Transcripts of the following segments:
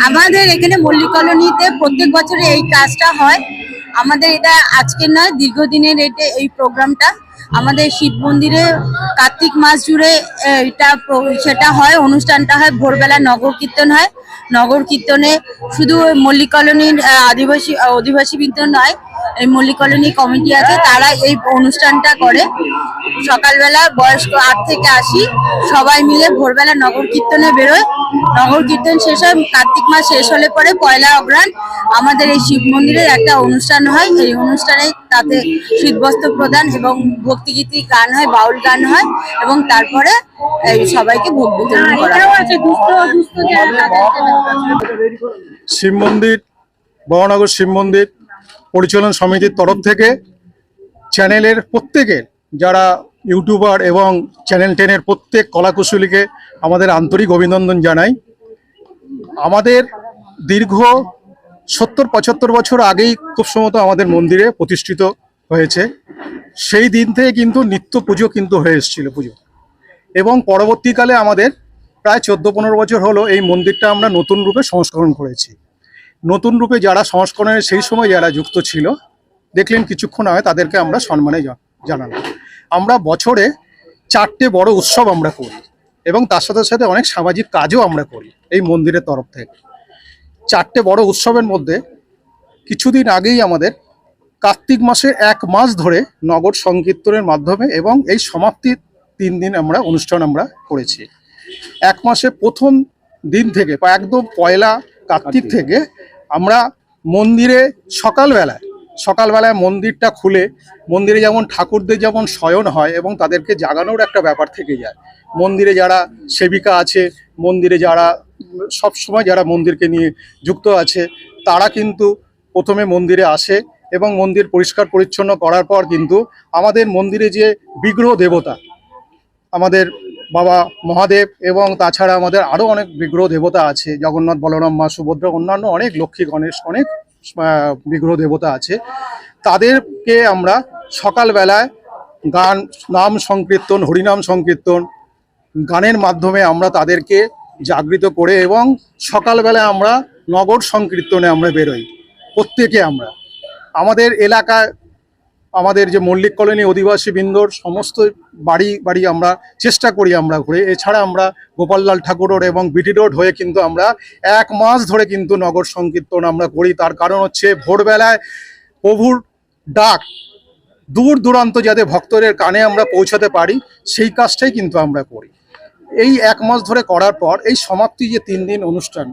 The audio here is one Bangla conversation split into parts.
আমাদের এখানে মল্লিক কলোনিতে প্রত্যেক বছর এই কাজটা হয়। আমাদের এটা আজকের নয়, দীর্ঘদিনের এই প্রোগ্রামটা আমাদের শিব মন্দিরে কার্তিক মাস জুড়ে সেটা হয়, অনুষ্ঠানটা হয়। ভোরবেলা নগর কীর্তন হয়। নগর কীর্তনে শুধু মল্লিক কলোনির অধিবাসী বৃন্দ নয়, এই মল্লিক কলোনি কমিটি আছে, তারা এই অনুষ্ঠানটা করে। সকালবেলা বয়স্ক 8 থেকে 80 সবাই মিলে ভোরবেলা নগর কীর্তনে বেরোয়। নগর কীর্তন শেষ হয়, কার্তিক মাস শেষ হলে পরে পয়লা অগ্রহায়ণ আমাদের এই শিব মন্দিরের একটা অনুষ্ঠান হয়। এই অনুষ্ঠানে তাতে শীতবস্ত্র প্রদান এবং ভক্তিগীতি গান হয়, বাউল গান হয়, এবং তারপরে এই সবাইকে ভোগ বিতরণ করা হয়। শিব মন্দির, বহনগর শিব মন্দির পরিচালন সমিতির তরফ থেকে চ্যানেলের প্রত্যেকের, যারা ইউটিউবার এবং চ্যানেল 10-এর প্রত্যেক কলাকুশলীকে আমাদের আন্তরিক অভিনন্দন জানাই। আমাদের দীর্ঘ 70-75 বছর আগেই খুব সম্ভবত আমাদের মন্দিরে প্রতিষ্ঠিত হয়েছে। সেই দিন থেকে কিন্তু নিত্য পুজো কিন্তু হয়ে এসেছিল পুজো, এবং পরবর্তীকালে আমাদের প্রায় 14-15 বছর হলো এই মন্দিরটা আমরা নতুন রূপে সংস্করণ করেছি। নতুন রূপে যারা সংস্করণের সেই সময় যারা যুক্ত ছিল, দেখলেন কিছুক্ষণ আগে, তাদেরকে আমরা সম্মানে জানালাম। আমরা বছরে 4টে বড় উৎসব আমরা করি, এবং তার সাথে সাথে অনেক সামাজিক কাজও আমরা করি এই মন্দিরের তরফ থেকে। 4টে বড় উৎসবের মধ্যে কিছুদিন আগেই আমাদের কার্তিক মাসে 1 মাস ধরে নগর সংকীর্তনের মাধ্যমে এবং এই সমাপ্তির 3 দিন আমরা অনুষ্ঠান আমরা করেছি। 1 মাসে প্রথম দিন থেকে বা একদম পয়লা কার্তিক থেকে আমরা মন্দিরে সকালবেলায় মন্দিরটা খুলে, মন্দিরে যেমন ঠাকুরদের যেমন শয়ন হয় এবং তাদেরকে জাগানোর একটা ব্যাপার থেকে যায়। মন্দিরে যারা সেবিকা আছে, মন্দিরে যারা সবসময় যারা মন্দিরকে নিয়ে যুক্ত আছে, তারা কিন্তু প্রথমে মন্দিরে আসে এবং মন্দির পরিষ্কার পরিচ্ছন্ন করার পর কিন্তু আমাদের মন্দিরে যে বিগ্রহ দেবতা, আমাদের বাবা মহাদেব এবং তাছাড়া আমাদের আরও অনেক বিগ্রহ দেবতা আছে, জগন্নাথ, বলরাম, মা সুভদ্রা, অন্যান্য অনেক, লক্ষ্মী, গণেশ, অনেক বিগ্রহ দেবতা আছে। তাদেরকে আমরা সকালবেলায় গান, নাম সংকীর্তন, হরিনাম সংকীর্তন, গানের মাধ্যমে আমরা তাদেরকে জাগৃত করে, এবং সকালবেলায় আমরা নগর সংকীর্তনে আমরা বেরোই। প্রত্যেকে আমরা আমাদের এলাকায়, আমাদের যে মল্লিক কলোনি অধিবাসী বৃন্দর সমস্ত বাড়ি বাড়ি আমরা চেষ্টা করি আমরা ঘুরে। এছাড়া আমরা গোপাললাল ঠাকুর রোড এবং বিটি রোড হয়ে কিন্তু আমরা 1 মাস ধরে কিন্তু নগর সংকীর্তন আমরা করি। তার কারণ হচ্ছে ভোরবেলায় প্রভুর ডাক দূর দূরান্ত যাতে ভক্তদের কানে আমরা পৌঁছাতে পারি, সেই কাজটাই কিন্তু আমরা করি। এই 1 মাস ধরে করার পর এই সমাপ্তি যে 3 দিন অনুষ্ঠান,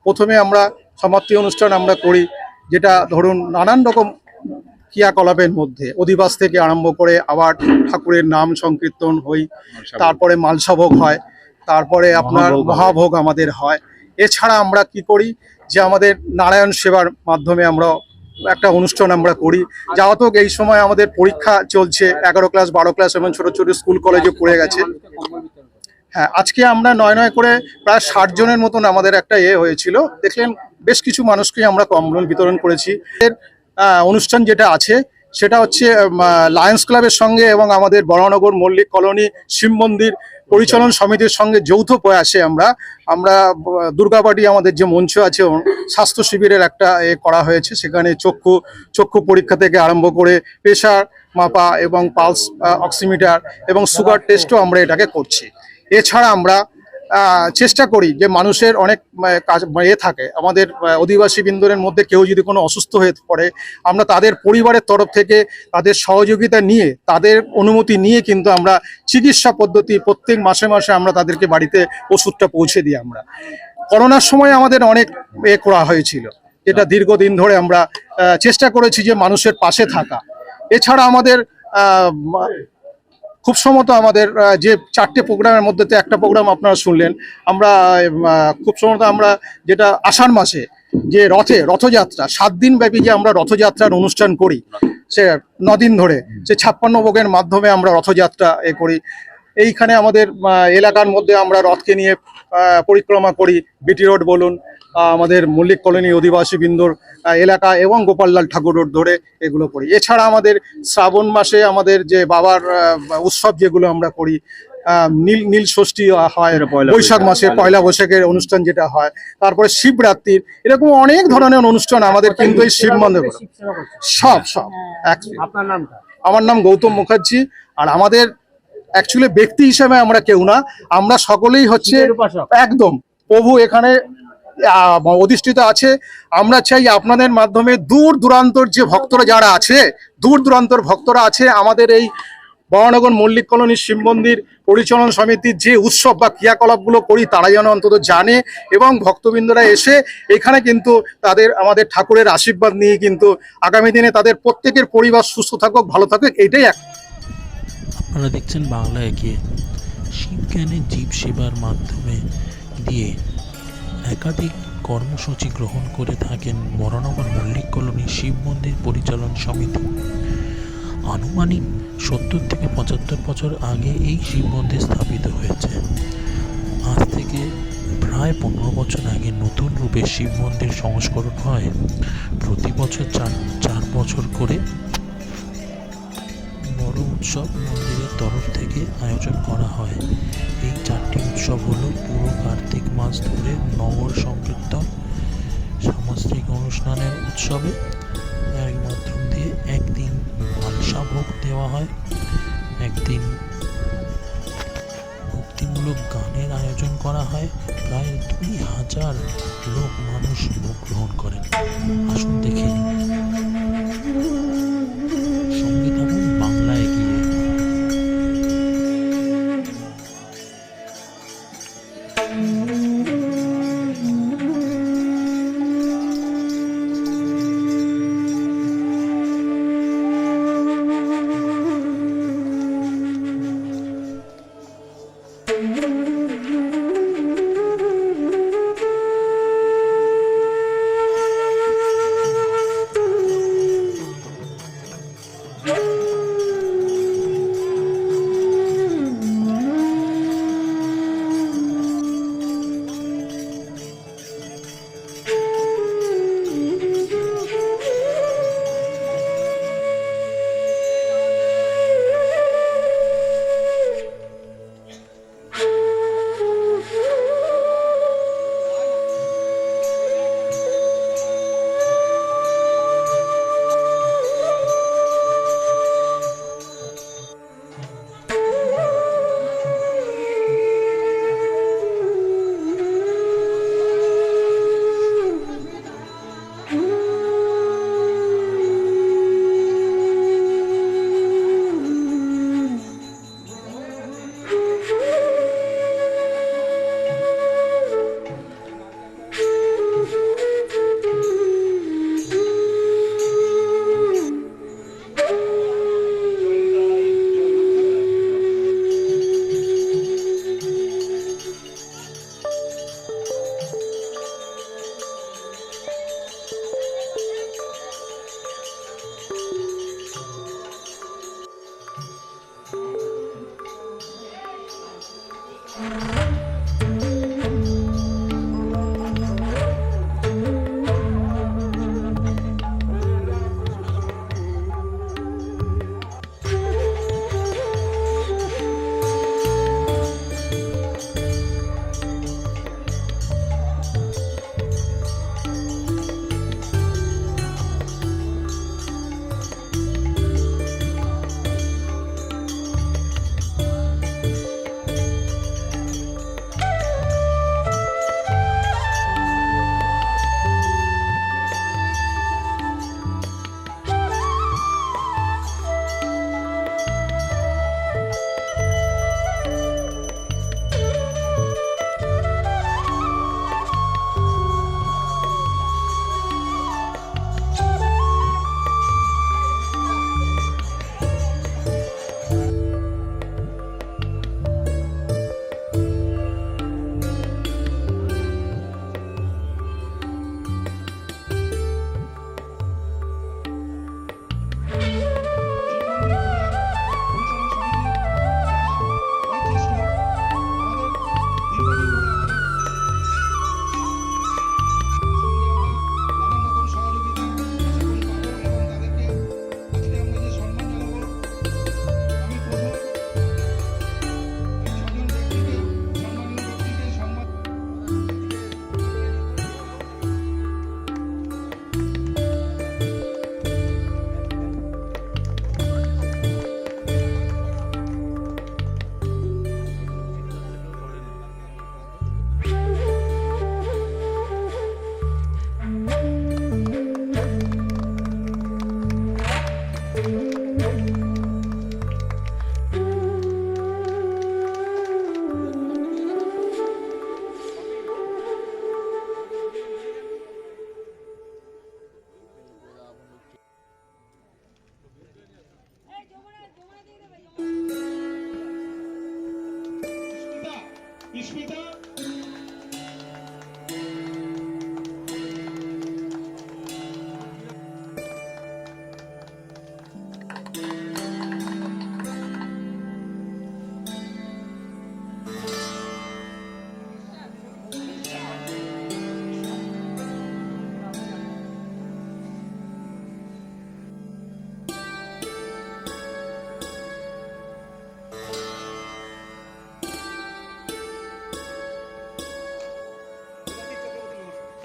প্রথমে আমরা সমাপ্তি অনুষ্ঠান আমরা করি, যেটা ধরুন নানান রকম ক্রিয়াকলাপের মধ্যে অধিবাস থেকে আরম্ভ করে আবার ঠাকুরের নাম সংকীর্তন হই, তারপরে মালসাভোগ হয়, তারপরে আপনার মহাভোগ আমাদের হয়। এছাড়া আমরা কি করি যে আমাদের নারায়ণ সেবার মাধ্যমে আমরা একটা অনুষ্ঠান আমরা করি। যাওয়াতক এই সময় আমাদের পরীক্ষা চলছে, 11 ক্লাস, 12 ক্লাস এবং ছোট ছোট স্কুল কলেজে পড়ে গেছে। হ্যাঁ, আজকে আমরা 9 করে প্রায় 60 জনের মতন আমাদের একটা হয়েছিল। দেখলেন বেশ কিছু মানুষকে আমরা কম্বল বিতরণ করেছি। এর অনুষ্ঠান যেটা আছে সেটা হচ্ছে লায়ন্স ক্লাবের সঙ্গে এবং আমাদের বরানগর মল্লিক কলোনি শিব মন্দির পরিচালন সমিতির সঙ্গে যৌথ প্রয়াসে আমরা দুর্গাবাড়ি আমাদের যে মঞ্চ আছে, স্বাস্থ্য শিবিরের একটা করা হয়েছে। সেখানে চক্ষু পরীক্ষা থেকে আরম্ভ করে প্রেশার মাপা এবং পালস অক্সিমিটার এবং সুগার টেস্টও আমরা এটাকে করছি। এছাড়া আমরা চেষ্টা করি যে মানুষের অনেক কাজ থাকে, আমাদের অধিবাসী বৃন্দরের মধ্যে কেউ যদি কোনো অসুস্থ হয়ে পড়ে, আমরা তাদের পরিবারের তরফ থেকে তাদের সহযোগিতা নিয়ে, তাদের অনুমতি নিয়ে কিন্তু আমরা চিকিৎসা পদ্ধতি প্রত্যেক মাসে মাসে আমরা তাদেরকে বাড়িতে ওষুধটা পৌঁছে দিই। আমরা করোনার সময় আমাদের অনেক করা হয়েছিল, যেটা দীর্ঘদিন ধরে আমরা চেষ্টা করেছি যে মানুষের পাশে থাকা। এছাড়া আমাদের খুব সম্ভবত আমাদের যে 4টে প্রোগ্রামের মধ্যে একটা প্রোগ্রাম আপনারা শুনলেন, আমরা খুব সম্ভবত আমরা যেটা আষাঢ় মাসে যে রথযাত্রা 7 দিন ব্যাপী যে আমরা রথযাত্রার অনুষ্ঠান করি, সে 9 দিন ধরে, সে 56 ভোগের মাধ্যমে আমরা রথযাত্রা করি। এইখানে আমাদের এলাকার মধ্যে আমরা রথকে নিয়ে পরিক্রমা করি। বিটি রোড বলুন, আমাদের মল্লিক কলোনি অধিবাসী বৃন্দর এলাকা এবং গোপাললাল ঠাকুর রোড ধরে এগুলো করি। এছাড়া আমাদের শ্রাবণ মাসে আমাদের যে বাবার উৎসব যেগুলো আমরা করি, নীল ষষ্ঠী হয় বৈশাখ মাসে, পয়লা বৈশাখের অনুষ্ঠান যেটা হয়, তারপরে শিবরাত্রির, এরকম অনেক ধরনের অনুষ্ঠান আমাদের কিন্তু এই শিব মন্দিরে সব আমার নাম গৌতম মুখার্জি। আর আমাদের অ্যাকচুয়ালি ব্যক্তি হিসেবে আমরা কেউ না, আমরা সকলেই হচ্ছে একদম প্রভু এখানে অধিষ্ঠিত আছে। আমরা চাই আপনাদের মাধ্যমে দূর দূরান্তর যে ভক্তরা যারা আছে, দূর দূরান্তর ভক্তরা আছে, আমাদের এই বরানগর মল্লিক কলোনি শিব মন্দির পরিচালন সমিতির যে উৎসব বা ক্রিয়াকলাপগুলো করি তারা যেন অন্তত জানে, এবং ভক্তবৃন্দরা এসে এখানে কিন্তু আমাদের ঠাকুরের আশীর্বাদ নিয়ে কিন্তু আগামী দিনে তাদের প্রত্যেকের পরিবার সুস্থ থাকুক, ভালো থাকুক, এইটাই আপনারা দেখছেন বাংলা এগিয়ে। শিবজ্ঞানে জীব সেবার মাধ্যমে দিয়ে একাধিক কর্মসূচি গ্রহণ করে থাকেন বরানগর মল্লিক কলোনি শিব মন্দির পরিচালন সমিতি। আনুমানিক 70 থেকে 75 বছর আগে এই শিব মন্দির স্থাপিত হয়েছে। আজ থেকে প্রায় 15 বছর আগে নতুন রূপে শিব মন্দির সংস্করণ হয়। প্রতি বছর 4 বছর করে বড় উৎসব মন্দিরের তরফ থেকে আয়োজন করা হয়। এই 4টি উৎসব হলো পুরো কার্তিক মাস ধরে নগর সংকীর্তন, সামস্তিক অনুষ্ঠানের উৎসবে এর মাধ্যম দিয়ে একদিন মালসা ভোগ দেওয়া হয়, একদিন ভক্তিমূলক গানের আয়োজন করা হয়। প্রায় 2000 লোক মানুষ ভোগ গ্রহণ করেন। আসুন দেখে নিন। সঙ্গে থাকুন বাংলা এগিয়ে।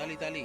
তালি তালি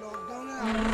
লকডাউনের